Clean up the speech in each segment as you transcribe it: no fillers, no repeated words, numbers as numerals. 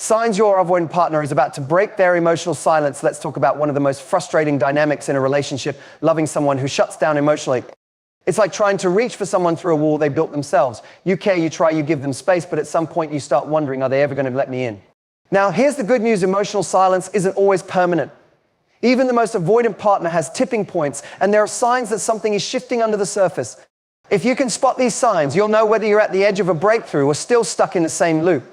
Signs your avoidant partner is about to break their emotional silence. Let's talk about one of the most frustrating dynamics in a relationship, loving someone who shuts down emotionally. It's like trying to reach for someone through a wall they built themselves. You care, you try, you give them space, but at some point you start wondering, are they ever going to let me in? Now, here's the good news. Emotional silence isn't always permanent. Even the most avoidant partner has tipping points, and there are signs that something is shifting under the surface. If you can spot these signs, you'll know whether you're at the edge of a breakthrough or still stuck in the same loop.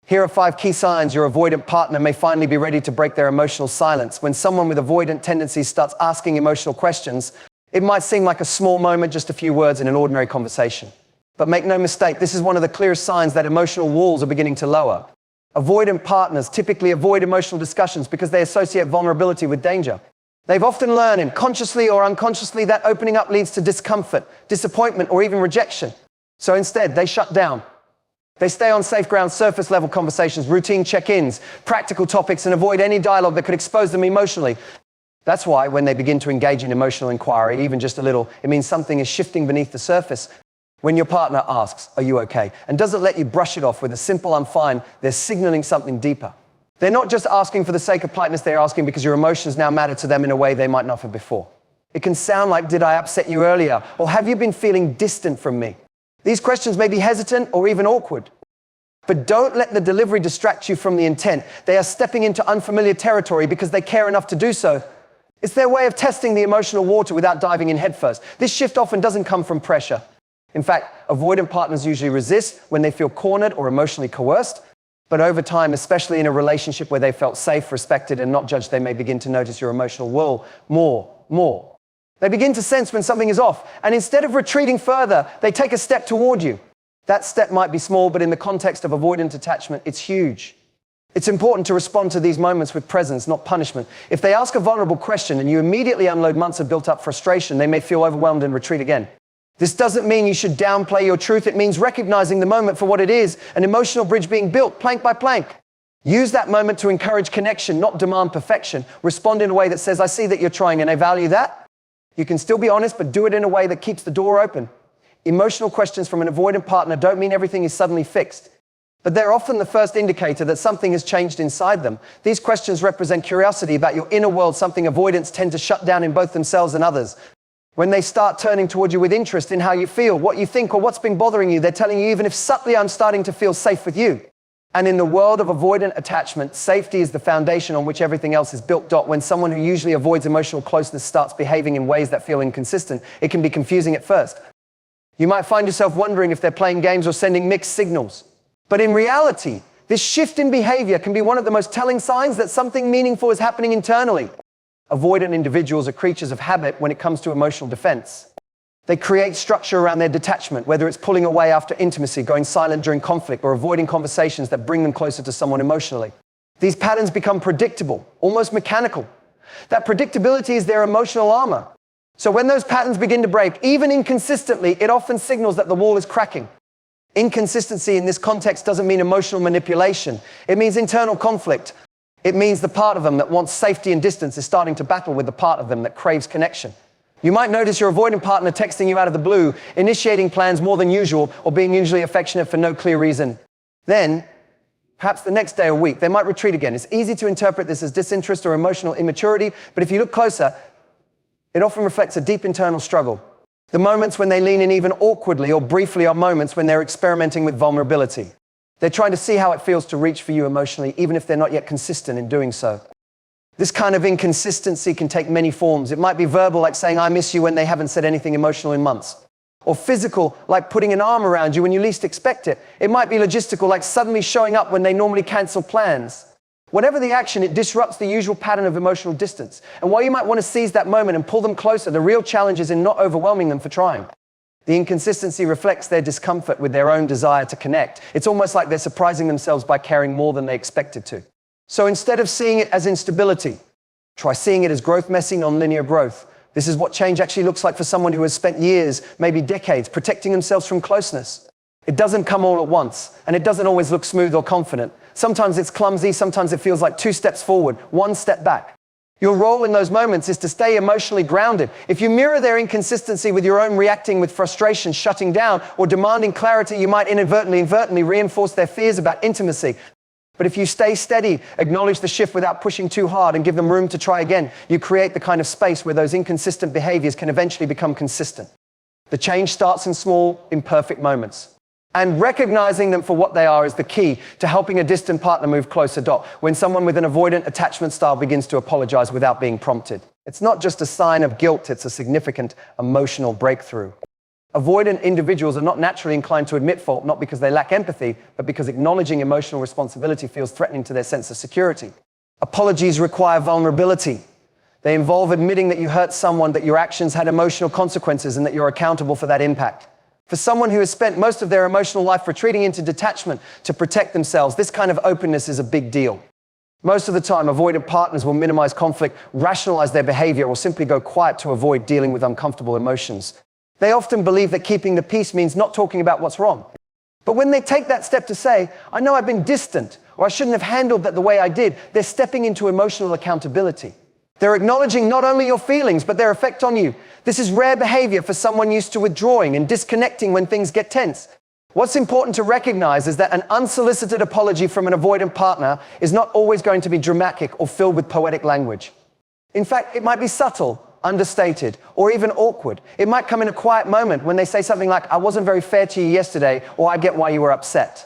Here are 5 key signs your avoidant partner may finally be ready to break their emotional silence. When someone with avoidant tendencies starts asking emotional questions, it might seem like a small moment, just a few words in an ordinary conversation. But make no mistake, this is one of the clearest signs that emotional walls are beginning to lower. Avoidant partners typically avoid emotional discussions because they associate vulnerability with danger. They've often learned, consciously or unconsciously, that opening up leads to discomfort, disappointment, or even rejection. So instead, they shut down. They stay on safe ground, surface-level conversations, routine check-ins, practical topics, and avoid any dialogue that could expose them emotionally. That's why when they begin to engage in emotional inquiry, even just a little, it means something is shifting beneath the surface. When your partner asks, "Are you okay?" and doesn't let you brush it off with a simple "I'm fine," they're signaling something deeper. They're not just asking for the sake of politeness, they're asking because your emotions now matter to them in a way they might not have before. It can sound like, "Did I upset you earlier?" or "Have you been feeling distant from me?" These questions may be hesitant or even awkward. But don't let the delivery distract you from the intent. They are stepping into unfamiliar territory because they care enough to do so. It's their way of testing the emotional water without diving in headfirst. This shift often doesn't come from pressure. In fact, avoidant partners usually resist when they feel cornered or emotionally coerced. But over time, especially in a relationship where they felt safe, respected, and not judged, they may begin to notice your emotional world more. They begin to sense when something is off, and instead of retreating further, they take a step toward you. That step might be small, but in the context of avoidant attachment, it's huge. It's important to respond to these moments with presence, not punishment. If they ask a vulnerable question and you immediately unload months of built-up frustration, they may feel overwhelmed and retreat again. This doesn't mean you should downplay your truth. It means recognizing the moment for what it is, an emotional bridge being built, plank by plank. Use that moment to encourage connection, not demand perfection. Respond in a way that says, "I see that you're trying and I value that." You can still be honest, but do it in a way that keeps the door open. Emotional questions from an avoidant partner don't mean everything is suddenly fixed, but they're often the first indicator that something has changed inside them. These questions represent curiosity about your inner world, something avoidants tend to shut down in both themselves and others. When they start turning toward you with interest in how you feel, what you think, or what's been bothering you, they're telling you, even if subtly, "I'm starting to feel safe with you." And in the world of avoidant attachment, safety is the foundation on which everything else is built. When someone who usually avoids emotional closeness starts behaving in ways that feel inconsistent, it can be confusing at first. You might find yourself wondering if they're playing games or sending mixed signals. But in reality, this shift in behavior can be one of the most telling signs that something meaningful is happening internally. Avoidant individuals are creatures of habit when it comes to emotional defense. They create structure around their detachment, whether it's pulling away after intimacy, going silent during conflict, or avoiding conversations that bring them closer to someone emotionally. These patterns become predictable, almost mechanical. That predictability is their emotional armor. So when those patterns begin to break, even inconsistently, it often signals that the wall is cracking. Inconsistency in this context doesn't mean emotional manipulation. It means internal conflict. It means the part of them that wants safety and distance is starting to battle with the part of them that craves connection. You might notice your avoidant partner texting you out of the blue, initiating plans more than usual, or being usually affectionate for no clear reason. Then, perhaps the next day or week, they might retreat again. It's easy to interpret this as disinterest or emotional immaturity, but if you look closer, it often reflects a deep internal struggle. The moments when they lean in even awkwardly or briefly are moments when they're experimenting with vulnerability. They're trying to see how it feels to reach for you emotionally, even if they're not yet consistent in doing so. This kind of inconsistency can take many forms. It might be verbal, like saying "I miss you" when they haven't said anything emotional in months. Or physical, like putting an arm around you when you least expect it. It might be logistical, like suddenly showing up when they normally cancel plans. Whatever the action, it disrupts the usual pattern of emotional distance. And while you might want to seize that moment and pull them closer, the real challenge is in not overwhelming them for trying. The inconsistency reflects their discomfort with their own desire to connect. It's almost like they're surprising themselves by caring more than they expected to. So instead of seeing it as instability, try seeing it as growth, messy, non-linear growth. This is what change actually looks like for someone who has spent years, maybe decades, protecting themselves from closeness. It doesn't come all at once, and it doesn't always look smooth or confident. Sometimes it's clumsy, sometimes it feels like 2 steps forward, 1 step back. Your role in those moments is to stay emotionally grounded. If you mirror their inconsistency with your own reacting with frustration, shutting down, or demanding clarity, you might inadvertently reinforce their fears about intimacy. But if you stay steady, acknowledge the shift without pushing too hard, and give them room to try again, you create the kind of space where those inconsistent behaviors can eventually become consistent. The change starts in small, imperfect moments. And recognizing them for what they are is the key to helping a distant partner move closer. When someone with an avoidant attachment style begins to apologize without being prompted, it's not just a sign of guilt, it's a significant emotional breakthrough. Avoidant individuals are not naturally inclined to admit fault, not because they lack empathy, but because acknowledging emotional responsibility feels threatening to their sense of security. Apologies require vulnerability. They involve admitting that you hurt someone, that your actions had emotional consequences, and that you're accountable for that impact. For someone who has spent most of their emotional life retreating into detachment to protect themselves, this kind of openness is a big deal. Most of the time, avoidant partners will minimize conflict, rationalize their behavior, or simply go quiet to avoid dealing with uncomfortable emotions. They often believe that keeping the peace means not talking about what's wrong. But when they take that step to say, I know I've been distant, or I shouldn't have handled that the way I did, they're stepping into emotional accountability. They're acknowledging not only your feelings, but their effect on you. This is rare behavior for someone used to withdrawing and disconnecting when things get tense. What's important to recognize is that an unsolicited apology from an avoidant partner is not always going to be dramatic or filled with poetic language. In fact, it might be subtle, understated, or even awkward. It might come in a quiet moment when they say something like, I wasn't very fair to you yesterday, or I get why you were upset.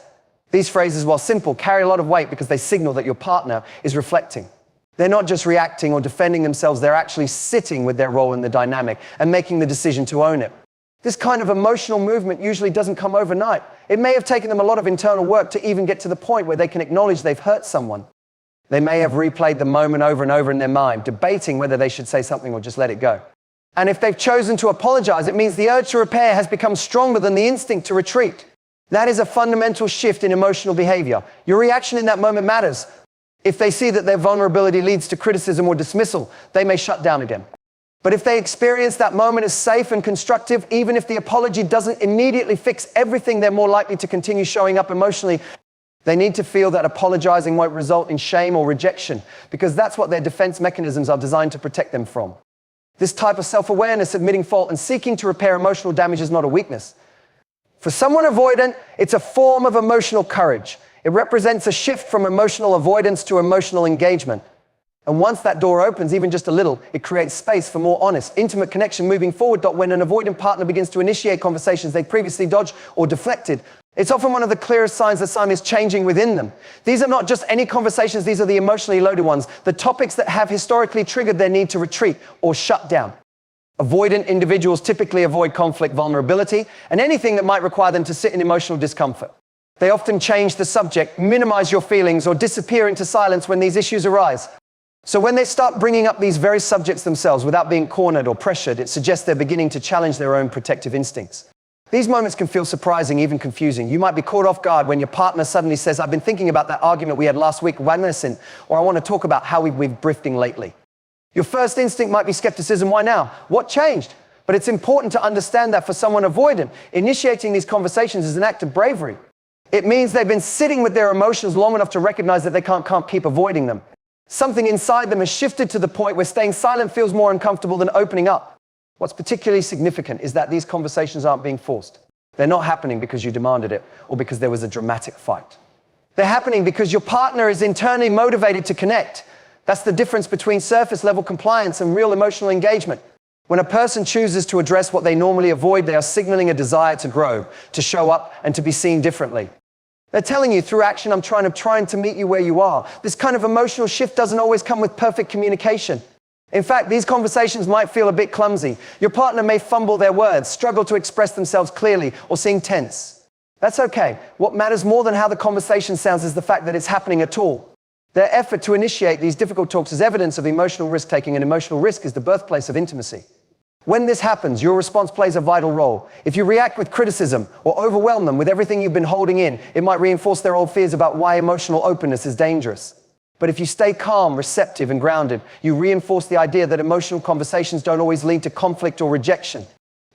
These phrases, while simple, carry a lot of weight because they signal that your partner is reflecting. They're not just reacting or defending themselves, they're actually sitting with their role in the dynamic and making the decision to own it. This kind of emotional movement usually doesn't come overnight. It may have taken them a lot of internal work to even get to the point where they can acknowledge they've hurt someone. They may have replayed the moment over and over in their mind, debating whether they should say something or just let it go. And if they've chosen to apologize, it means the urge to repair has become stronger than the instinct to retreat. That is a fundamental shift in emotional behavior. Your reaction in that moment matters. If they see that their vulnerability leads to criticism or dismissal, they may shut down again. But if they experience that moment as safe and constructive, even if the apology doesn't immediately fix everything, they're more likely to continue showing up emotionally. They need to feel that apologizing won't result in shame or rejection, because that's what their defense mechanisms are designed to protect them from. This type of self-awareness, admitting fault and seeking to repair emotional damage is not a weakness. For someone avoidant, it's a form of emotional courage. It represents a shift from emotional avoidance to emotional engagement. And once that door opens, even just a little, it creates space for more honest, intimate connection moving forward. When an avoidant partner begins to initiate conversations they previously dodged or deflected, it's often one of the clearest signs that something is changing within them. These are not just any conversations, these are the emotionally loaded ones, the topics that have historically triggered their need to retreat or shut down. Avoidant individuals typically avoid conflict, vulnerability, and anything that might require them to sit in emotional discomfort. They often change the subject, minimize your feelings, or disappear into silence when these issues arise. So when they start bringing up these very subjects themselves without being cornered or pressured, it suggests they're beginning to challenge their own protective instincts. These moments can feel surprising, even confusing. You might be caught off guard when your partner suddenly says, I've been thinking about that argument we had last week, or I want to talk about how we've been drifting lately. Your first instinct might be skepticism. Why now? What changed? But it's important to understand that for someone avoidant, initiating these conversations is an act of bravery. It means they've been sitting with their emotions long enough to recognize that they can't keep avoiding them. Something inside them has shifted to the point where staying silent feels more uncomfortable than opening up. What's particularly significant is that these conversations aren't being forced. They're not happening because you demanded it or because there was a dramatic fight. They're happening because your partner is internally motivated to connect. That's the difference between surface level compliance and real emotional engagement. When a person chooses to address what they normally avoid, they are signaling a desire to grow, to show up, and to be seen differently. They're telling you through action, I'm trying to meet you where you are. This kind of emotional shift doesn't always come with perfect communication. In fact, these conversations might feel a bit clumsy. Your partner may fumble their words, struggle to express themselves clearly, or seem tense. That's okay. What matters more than how the conversation sounds is the fact that it's happening at all. Their effort to initiate these difficult talks is evidence of emotional risk-taking, and emotional risk is the birthplace of intimacy. When this happens, your response plays a vital role. If you react with criticism or overwhelm them with everything you've been holding in, it might reinforce their old fears about why emotional openness is dangerous. But if you stay calm, receptive, and grounded, you reinforce the idea that emotional conversations don't always lead to conflict or rejection.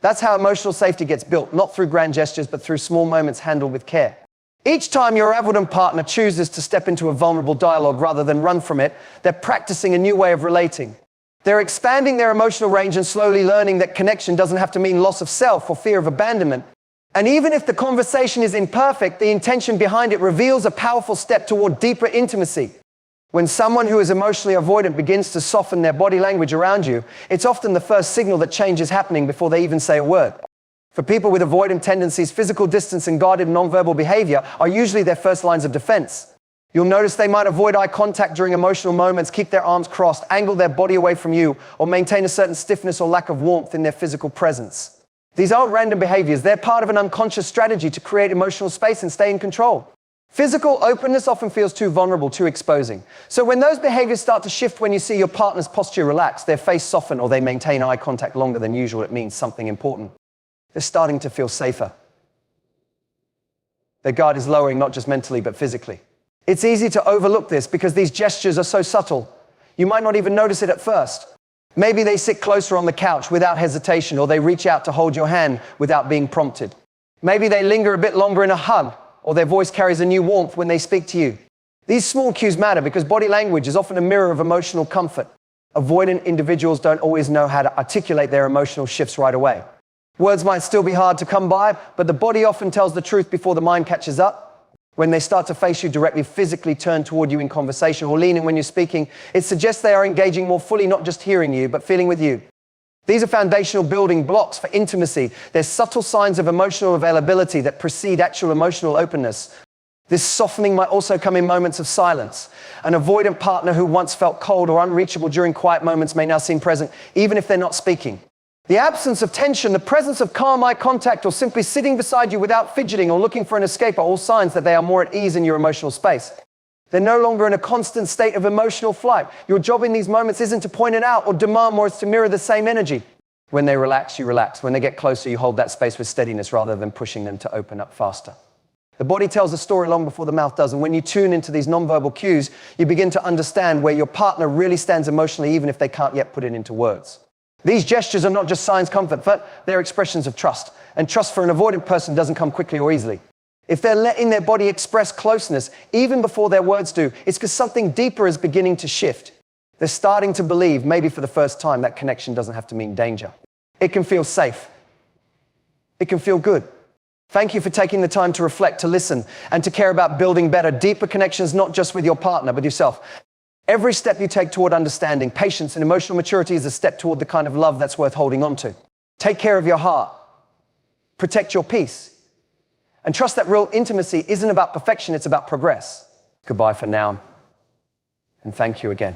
That's how emotional safety gets built, not through grand gestures, but through small moments handled with care. Each time your avoidant partner chooses to step into a vulnerable dialogue rather than run from it, they're practicing a new way of relating. They're expanding their emotional range and slowly learning that connection doesn't have to mean loss of self or fear of abandonment. And even if the conversation is imperfect, the intention behind it reveals a powerful step toward deeper intimacy. When someone who is emotionally avoidant begins to soften their body language around you, it's often the first signal that change is happening before they even say a word. For people with avoidant tendencies, physical distance and guarded nonverbal behavior are usually their first lines of defense. You'll notice they might avoid eye contact during emotional moments, keep their arms crossed, angle their body away from you, or maintain a certain stiffness or lack of warmth in their physical presence. These aren't random behaviors. They're part of an unconscious strategy to create emotional space and stay in control. Physical openness often feels too vulnerable, too exposing. So when those behaviors start to shift when you see your partner's posture relax, their face soften, or they maintain eye contact longer than usual, it means something important. They're starting to feel safer. Their guard is lowering, not just mentally, but physically. It's easy to overlook this because these gestures are so subtle. You might not even notice it at first. Maybe they sit closer on the couch without hesitation, or they reach out to hold your hand without being prompted. Maybe they linger a bit longer in a hug, or their voice carries a new warmth when they speak to you. These small cues matter because body language is often a mirror of emotional comfort. Avoidant individuals don't always know how to articulate their emotional shifts right away. Words might still be hard to come by, but the body often tells the truth before the mind catches up. When they start to face you directly, physically turn toward you in conversation, or lean in when you're speaking, it suggests they are engaging more fully, not just hearing you, but feeling with you. These are foundational building blocks for intimacy. They're subtle signs of emotional availability that precede actual emotional openness. This softening might also come in moments of silence. An avoidant partner who once felt cold or unreachable during quiet moments may now seem present, even if they're not speaking. The absence of tension, the presence of calm eye contact, or simply sitting beside you without fidgeting or looking for an escape are all signs that they are more at ease in your emotional space. They're no longer in a constant state of emotional flight. Your job in these moments isn't to point it out or demand more, it's to mirror the same energy. When they relax, you relax. When they get closer, you hold that space with steadiness rather than pushing them to open up faster. The body tells a story long before the mouth does, and when you tune into these nonverbal cues, you begin to understand where your partner really stands emotionally, even if they can't yet put it into words. These gestures are not just signs of comfort, but they're expressions of trust. And trust for an avoidant person doesn't come quickly or easily. If they're letting their body express closeness, even before their words do, it's because something deeper is beginning to shift. They're starting to believe, maybe for the first time, that connection doesn't have to mean danger. It can feel safe. It can feel good. Thank you for taking the time to reflect, to listen, and to care about building better, deeper connections, not just with your partner, but yourself. Every step you take toward understanding, patience, and emotional maturity is a step toward the kind of love that's worth holding on to. Take care of your heart. Protect your peace. And trust that real intimacy isn't about perfection, it's about progress. Goodbye for now. And thank you again.